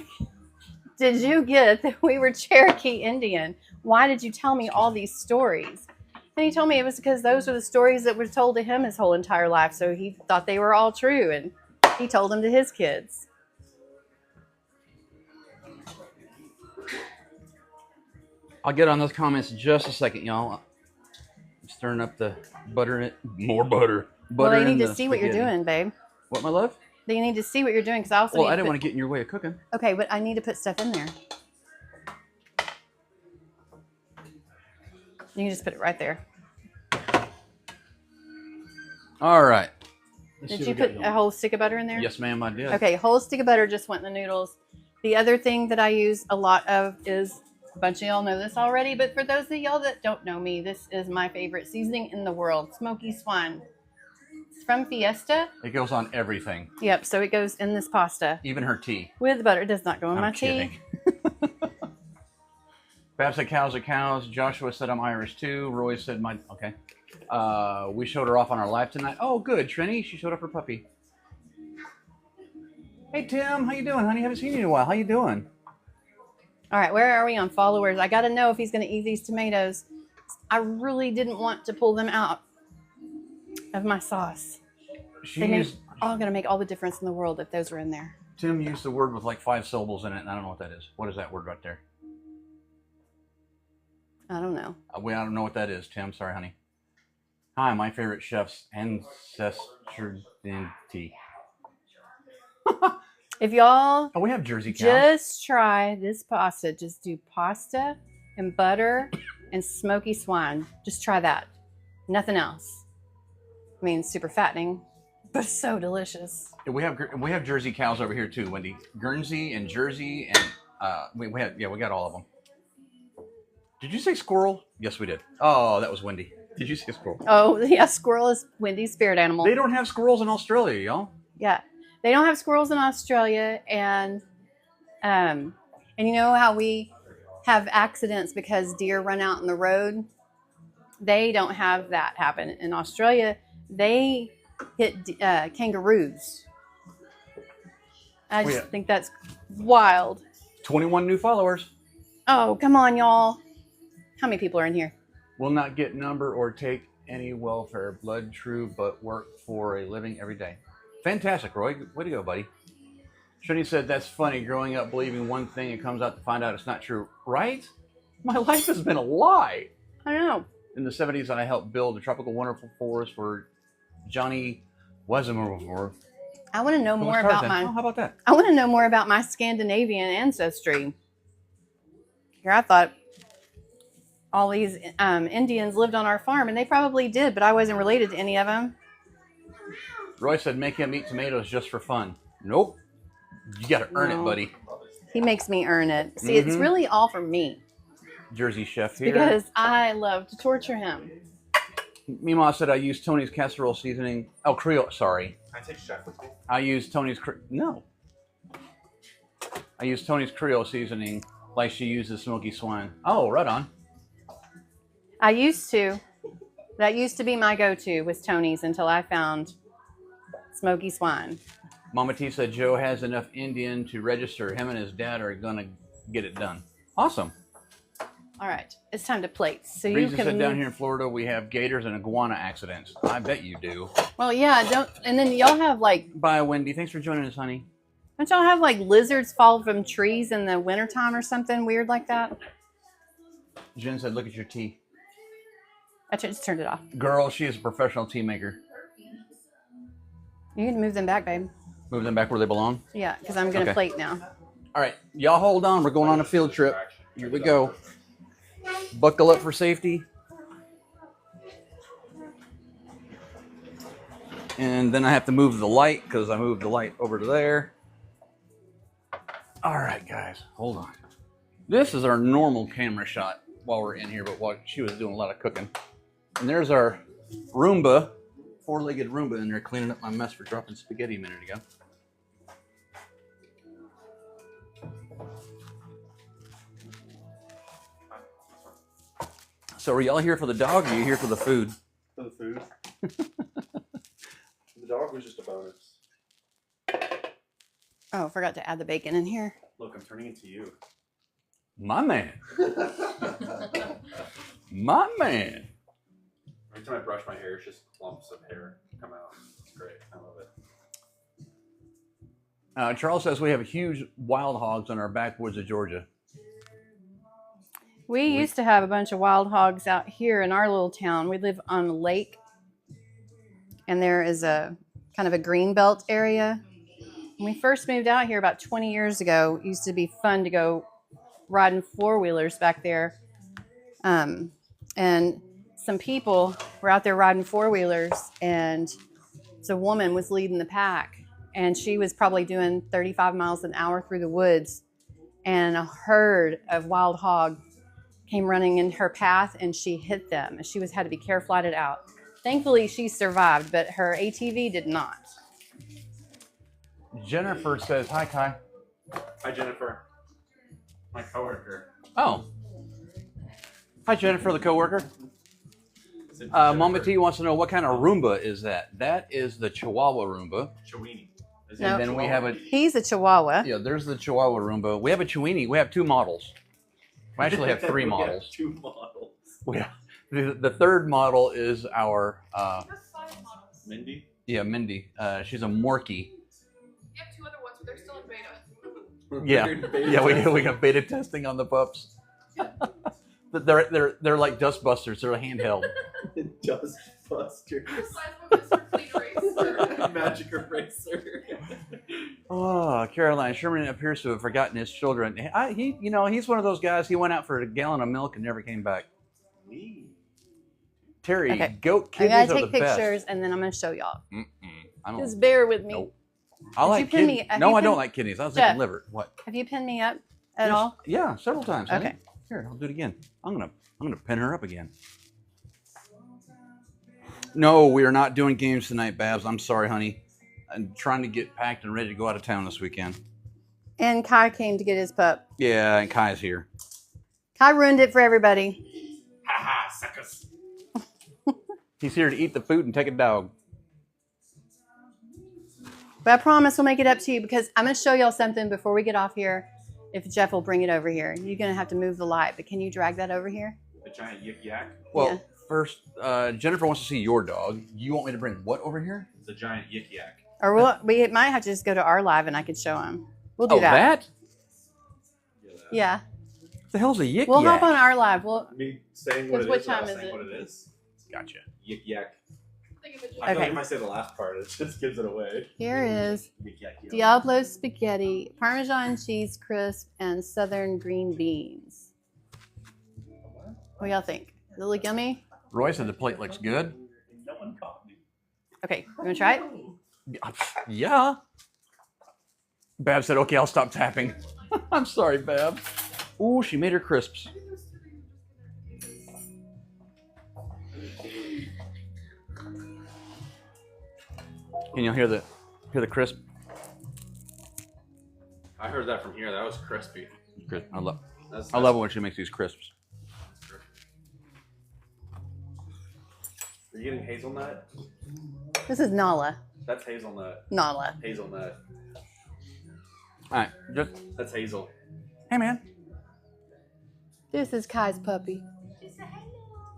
did you get that we were Cherokee Indian? Why did you tell me all these stories? And he told me it was because those were the stories that were told to him his whole entire life. So he thought they were all true. And he told them to his kids. I'll get on those comments in just a second, y'all. I'm stirring up the butter in it. More butter. Well, they need to see what you're doing, babe. What, my love? They need to see what you're doing because I also. Well, I didn't want to get in your way of cooking. Okay, but I need to put stuff in there. You can just put it right there. All right. Did you put a whole stick of butter in there? Yes, ma'am, I did. Okay, whole stick of butter just went in the noodles. The other thing that I use a lot of is, a bunch of y'all know this already, but for those of y'all that don't know me, this is my favorite seasoning in the world, Smoky Swan. It's from Fiesta. It goes on everything. Yep, so it goes in this pasta. Even her tea. With butter. It does not go in my kidding. tea. Bab said cows are cows. Joshua said I'm Irish too. Roy said my okay. We showed her off on our live tonight. Oh, good, Trini. She showed off her puppy. Hey Tim, how you doing, honey? Haven't seen you in a while. How you doing? All right, where are we on followers? I got to know if he's going to eat these tomatoes. I really didn't want to pull them out of my sauce. They're all going to make all the difference in the world if those are in there. Tim used a word with like 5 syllables in it, and I don't know what that is. What is that word right there? I don't know. I don't know what that is, Tim. Sorry, honey. Hi, my favorite chef's ancestry. If y'all we have Jersey cow. just try this pasta, just do pasta and butter and smoky swine. Just try that. Nothing else. I mean, super fattening, but so delicious. We have Jersey cows over here too, Wendy. Guernsey and Jersey, and we got all of them. Did you say squirrel? Yes, we did. Oh, that was Wendy. Did you say squirrel? Oh, yeah, squirrel is Wendy's spirit animal. They don't have squirrels in Australia, y'all. Yeah, they don't have squirrels in Australia, and you know how we have accidents because deer run out in the road? They don't have that happen in Australia. They hit kangaroos. I just think that's wild. 21 new followers. Oh, come on, y'all. How many people are in here? Will not get number or take any welfare. Blood true, but work for a living every day. Fantastic, Roy. Way to go, buddy. Trini said, that's funny. Growing up believing one thing and comes out to find out it's not true. Right? My life has been a lie. I know. In the 70s, I helped build a tropical wonderful forest where Johnny was a for. I want to know more about my. Oh, how about that? I want to know more about my Scandinavian ancestry. Here, I thought all these Indians lived on our farm, and they probably did, but I wasn't related to any of them. Roy said, make him eat tomatoes just for fun. Nope. You got to earn it, buddy. He makes me earn it. See, it's really all for me. Jersey chef here. Because I love to torture him. Mima said, I use Tony's casserole seasoning. Oh, Creole. Sorry. Can I take chef with me? I use Tony's. No. I use Tony's Creole seasoning like she uses smoky swine. Oh, right on. I used to. That used to be my go-to was Tony's until I found smoky swine. Mama T said Joe has enough Indian to register. Him and his dad are going to get it done. Awesome. All right. It's time to plate. So Reason you can said down here in Florida we have gators and iguana accidents. I bet you do. Well, yeah, don't. And then y'all have like. Bye, Wendy. Thanks for joining us, honey. Don't y'all have like lizards fall from trees in the wintertime or something weird like that? Jen said, look at your tea. I just turned it off. Girl, she is a professional tea maker. You can move them back, babe. Move them back where they belong? Yeah, because I'm going to plate now. All right. Y'all hold on. We're going on a field trip. Here we go. Buckle up for safety. And then I have to move the light because I moved the light over to there. All right, guys. Hold on. This is our normal camera shot while we're in here, but while she was doing a lot of cooking. And there's our Roomba, 4-legged Roomba in there cleaning up my mess for dropping spaghetti a minute ago. So are y'all here for the dog or are you here for the food? For the food. The dog was just a bonus. Oh, I forgot to add the bacon in here. Look, I'm turning into you. My man. My man. Every time I brush my hair, it's just clumps of hair come out. It's great. I love it. Charles says we have huge wild hogs on our backwoods of Georgia. We used to have a bunch of wild hogs out here in our little town. We live on a lake, and there is a kind of a green belt area. When we first moved out here about 20 years ago, it used to be fun to go riding four-wheelers back there. And some people were out there riding four-wheelers, and a woman was leading the pack, and she was probably doing 35 miles an hour through the woods, and a herd of wild hog came running in her path, and she hit them, and she had to be care flighted out. Thankfully, she survived, but her ATV did not. Jennifer says, hi, Kai. Hi, Jennifer. My coworker. Oh. Hi, Jennifer, the coworker. Mama T wants to know what kind of Roomba is that? That is the Chihuahua Roomba. Chiweenie. Is No. And then we have a He's a Chihuahua. yeah. There's the Chihuahua Roomba. We have a Chiweenie. We have 2 models. We actually have 3 We have models. 2 models. The third model is our Mindy? yeah, Mindy. She's a Morkie. You have 2 other ones, but they're still in beta. Yeah, We're in beta yeah. We testing. got beta testing on the pups. They're like dust busters. They're handheld. Dust Busters. Mr. Clean Eraser. Magic eraser. Oh, Caroline Sherman appears to have forgotten his children. He's one of those guys. He went out for a gallon of milk and never came back. Terry, Okay. goat I kidneys gotta are take the best. pictures and then I'm gonna show y'all. I don't. Just bear with me. Nope. I Did like you pin me- kidneys. have No, you I don't pinned- like kidneys. I was Jeff. thinking liver. What? Have you pinned me up at Yes. all? Yeah, several times. honey. Okay. Here, I'll do it again. I'm gonna pin her up again. No, we are not doing games tonight, Babs. I'm sorry, honey. I'm trying to get packed and ready to go out of town this weekend. And Kai came to get his pup. Yeah, and Kai's here. Kai ruined it for everybody. Haha, suckers. He's here to eat the food and take a dog. But I promise we'll make it up to you because I'm gonna show y'all something before we get off here. If Jeff will bring it over here, you're gonna have to move the light. But can you drag that over here? The giant yik yak. Well, Yeah. first, Jennifer wants to see your dog. You want me to bring what over here? It's a giant yik yak. Or we might have to just go to our live and I could show him. We'll do Oh, that. that? Yeah. What the hell's a yik We'll yak? hop on our live. Me saying what it What is time without is saying it? what it is. Gotcha. Yik yak. Think of it I feel Okay. like if I say the last part, it just gives it away. Here is Yik yak. yo. Diablo spaghetti, Parmesan cheese crisp, and southern green beans. What do y'all think? Does it look yummy? Roy said the plate looks good. No one caught me. Okay, you wanna try it? Yeah. Bab said, okay, I'll stop tapping. I'm sorry, Bab. Ooh, she made her crisps. Can you hear the crisp? I heard that from here. That was crispy. Crisp. I love That's, it when she makes these crisps. Are you getting hazelnut? This is Nala. That's hazelnut. Nala. Hazelnut. All right, just That's hazel. hey, man. This is Kai's puppy.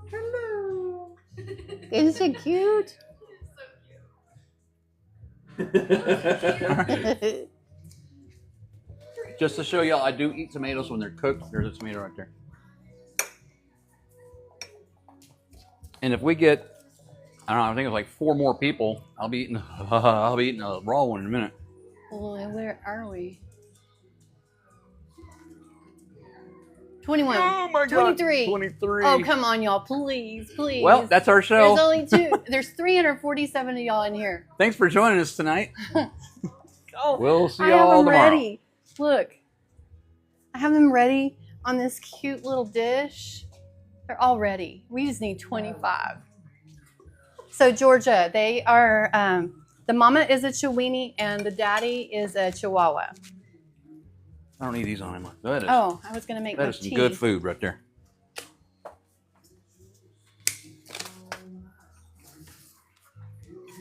Hello. Isn't it cute? Just to show y'all, I do eat tomatoes when they're cooked. There's a tomato right there. And if we get, I don't know, I think it's like 4 more people, I'll be eating a raw one in a minute. Oh, where are we? 21. Oh my 23. 23. Oh, come on, y'all. Please, please. Well, that's our show. There's only 2. There's 347 of y'all in here. Thanks for joining us tonight. Oh, We'll see I have y'all them tomorrow. ready. Look. I have them ready on this cute little dish. They're all ready. We just need 25. So, Georgia, they are, the mama is a Chiweenie and the daddy is a Chihuahua. I don't need these on him. That is, Oh, I was going to make that my is some tea. good food right there.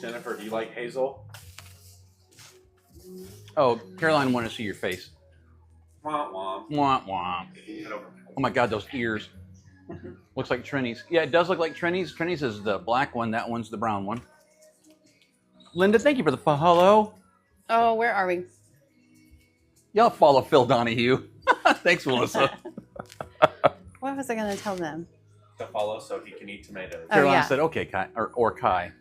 Jennifer, do you like hazel? Oh, Caroline wanted to see your face. Womp womp. Womp womp. Head over. Oh my God, those ears. Looks like Trini's. Yeah, it does look like Trini's. Trini's is the black one. That one's the brown one. Linda, thank you for the follow. Oh, where are we? Y'all follow Phil Donahue. Thanks, Melissa. What was I going to tell them? To follow so he can eat tomatoes. Oh, Caroline yeah. said, okay, Kai, or Kai.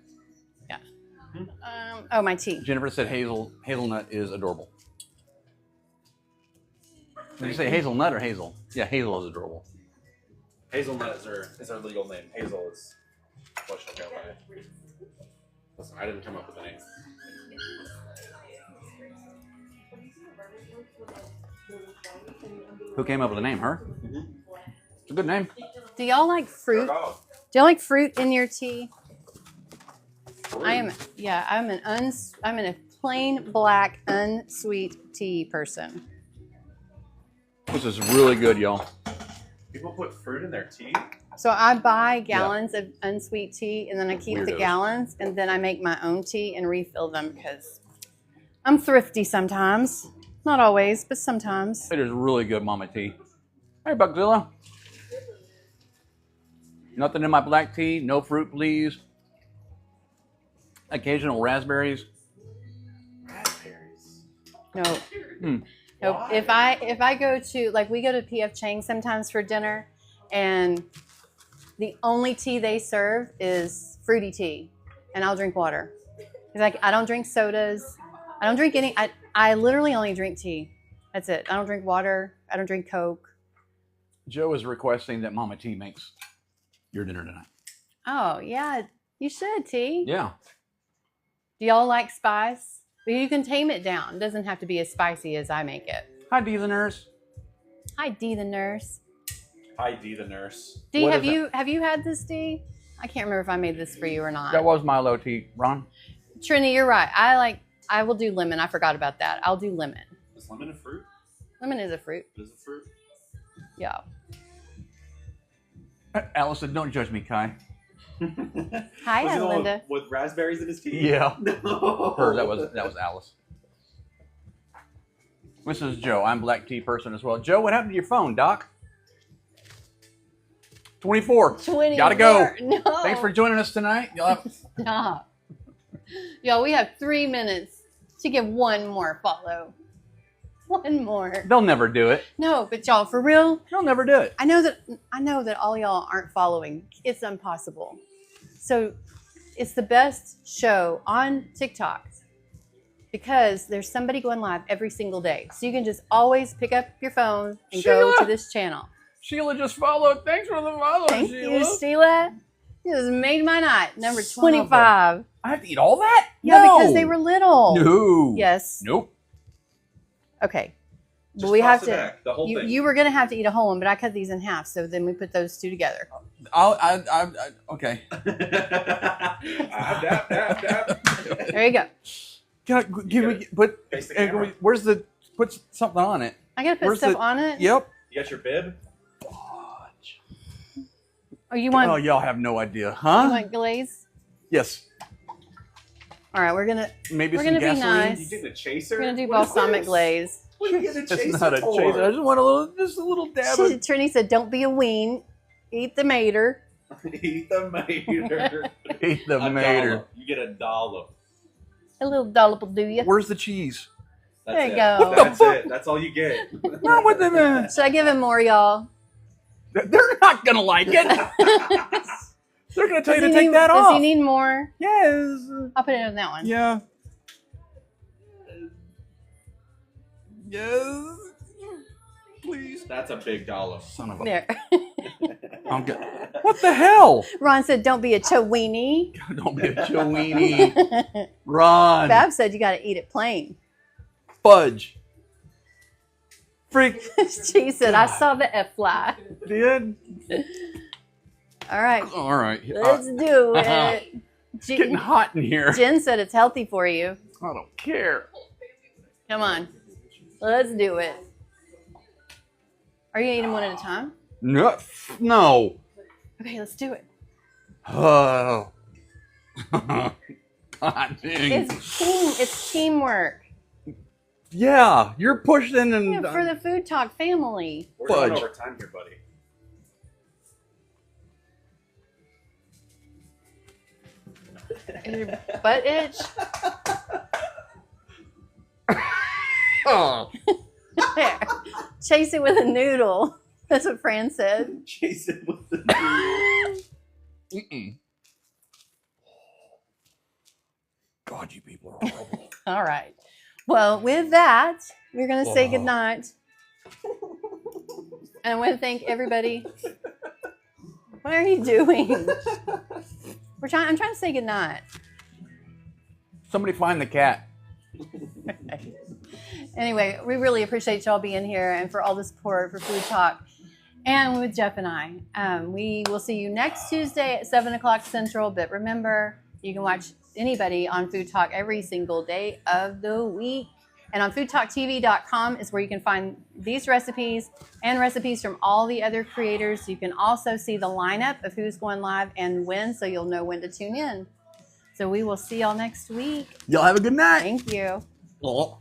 Oh, my tea. Jennifer said hazelnut is adorable. Did you say hazelnut or hazel? Yeah, hazel is adorable. Hazelnut is our legal name. Hazel is what she'll go by. Listen, I didn't come up with the name. Who came up with the name? Her? It's a good name. Do y'all like fruit? Oh, Do y'all like fruit in your tea? I'm a plain black unsweet tea person. This is really good, y'all. People put fruit in their tea? So I buy gallons of unsweet tea, and then I keep the Weirdos. gallons, and then I make my own tea and refill them because I'm thrifty sometimes. Not always, but sometimes. It is really good mama tea. Hey, Buckzilla. Nothing in my black tea. No fruit, please. Occasional raspberries. Raspberries. No. Mm. Nope. Why? If I go to, like, we go to PF Chang sometimes for dinner, and the only tea they serve is fruity tea, and I'll drink water. It's like, I don't drink sodas. I don't drink any. I literally only drink tea. That's it. I don't drink water. I don't drink Coke. Joe is requesting that Mama T makes your dinner tonight. Oh yeah, you should, T. Yeah. Do y'all like spice? But you can tame it down. It doesn't have to be as spicy as I make it. Hi, Dee the nurse. Hi, Dee the nurse. Hi, Dee the nurse. Dee, What have is you had this, Dee? I can't remember if I made this for you or not. That was Milo tea, Ron. Trini, you're right. I will do lemon. I forgot about that. I'll do lemon. Is lemon a fruit? Lemon is a fruit. Is it fruit? Yeah. Allison, don't judge me, Kai. Hi, Was he the one Linda. with raspberries in his tea? Yeah. No. Her, that was Alice. This is Joe. I'm black tea person as well. Joe, what happened to your phone, Doc? 24. 20. Gotta go. No. Thanks for joining us tonight. You'll have Stop. Y'all, we have 3 minutes to give one more follow. One more. They'll never do it. No, but y'all, for real, They'll never do it. I know that all y'all aren't following. It's impossible. So it's the best show on TikTok because there's somebody going live every single day. So you can just always pick up your phone and go Sheila. to this channel. Sheila just followed. Thanks for the follow, Thank Sheila. you, Sheila. You just made my night. Number Son of a- 25. I have to eat all that? Yeah, No. because they were little. No. Yes. Nope. Okay. But Just we have toss it to. back, the whole thing. You were gonna have to eat a whole one, but I cut these in half, so then we put those two together. Okay. There you go. Face the camera. Put something on it. I gotta put Where's stuff the- on it. Yep. You got your bib? Oh, you want? Oh, y'all have no idea, You huh? want glaze? Yes. All right, we're gonna Maybe We're some gonna be gasoline. nice. You getting a chaser? we're gonna do What is balsamic this? glaze. What are you getting a chaser It's not a for? chaser. I just want a little dab of. Trini said, "Don't be a ween. Eat the mater." Eat the mater. Eat the A mater. dollop. You get a dollop. A little dollop will do you. Where's the cheese? That's There you it. go. What the That's fuck? it. That's all you get. Wrong with them? Should I give him more, y'all? They're not gonna like it. They're gonna tell you to Does he take that Does off. he need more? Yes. I'll put it in that one. Yeah. Yes. Please. That's a big dollop. Son of a. There. I'm good. What the hell? Ron said, "Don't be a chowini." Don't be a chowini. Run. Bab said, "You got to eat it plain." Fudge. Freak. She said, "I saw the F fly." Did. All right, All right. let's do it. It's getting hot in here. Jen said it's healthy for you. I don't care. Come on, let's do it. Are you eating one at a time? No. No. Okay, let's do it. Oh. God dang. It's teamwork. Yeah, you're pushing and Yeah, for the Food Talk family. We're going Fudge. over time here, buddy. Is your butt itch? Oh. There. Chase it with a noodle. That's what Fran said. Chase it with the Mm-mm. God, you people are horrible. All right. Well, with that, we're going to say Oh. goodnight. And I want to thank everybody. What are you doing? I'm trying to say goodnight. Somebody find the cat. Anyway, we really appreciate y'all being here and for all the support for Food Talk and with Jeff and I. We will see you next Tuesday at 7 o'clock Central. But remember, you can watch anybody on Food Talk every single day of the week. And on foodtoktv.com is where you can find these recipes and recipes from all the other creators. You can also see the lineup of who's going live and when, so you'll know when to tune in. So we will see y'all next week. Y'all have a good night. Thank you. Oh.